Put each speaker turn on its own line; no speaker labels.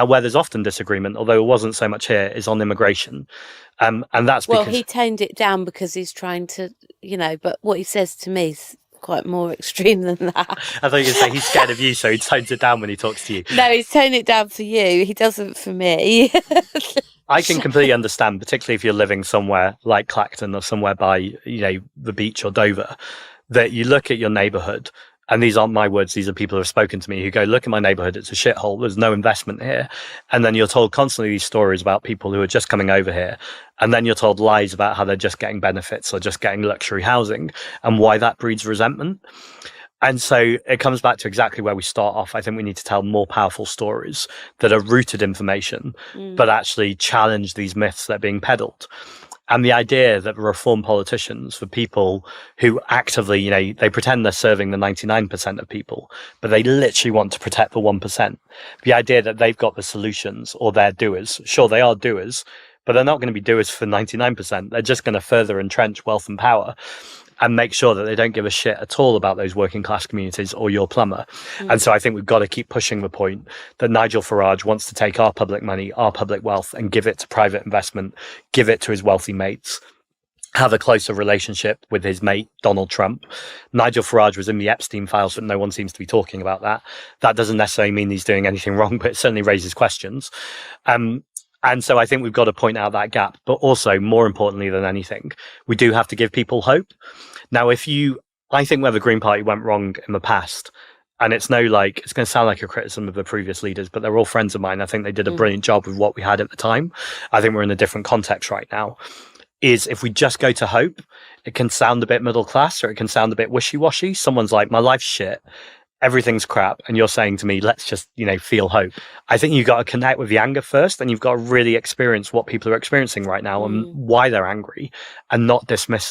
And where there's often disagreement, although it wasn't so much here, is on immigration. And that's because...
Well, he toned it down because he's trying to, but what he says to me is quite more extreme than that.
I thought you were going to say he's scared of you, so he tones it down when he talks to you.
No, he's toning it down for you. He doesn't for me.
I can completely understand, particularly if you're living somewhere like Clacton or somewhere by, the beach or Dover, that you look at your neighbourhood, and these aren't my words, these are people who have spoken to me who go, look at my neighbourhood, it's a shithole, there's no investment here. And then you're told constantly these stories about people who are just coming over here. And then you're told lies about how they're just getting benefits or just getting luxury housing, and why that breeds resentment. And so it comes back to exactly where we start off. I think we need to tell more powerful stories that are rooted information, but actually challenge these myths that are being peddled. And the idea that reform politicians, for people who actively, they pretend they're serving the 99% of people, but they literally want to protect the 1%. The idea that they've got the solutions or they're doers. Sure, they are doers, but they're not going to be doers for 99%. They're just going to further entrench wealth and power and make sure that they don't give a shit at all about those working class communities or your plumber. And so I think we've got to keep pushing the point that Nigel Farage wants to take our public money, our public wealth, and give it to private investment, give it to his wealthy mates, have a closer relationship with his mate, Donald Trump. Nigel Farage was in the Epstein files, but no one seems to be talking about that. That doesn't necessarily mean he's doing anything wrong, but it certainly raises questions. And so I think we've got to point out that gap, but also more importantly than anything, we do have to give people hope. Now, I think where the Green Party went wrong in the past, and it's going to sound like a criticism of the previous leaders, but they're all friends of mine. I think they did a brilliant job with what we had at the time. I think we're in a different context right now. Is if we just go to hope, it can sound a bit middle class or it can sound a bit wishy-washy. Someone's like, my life's shit, everything's crap, and you're saying to me, let's just, feel hope. I think you've got to connect with the anger first, and you've got to really experience what people are experiencing right now and why they're angry, and not dismiss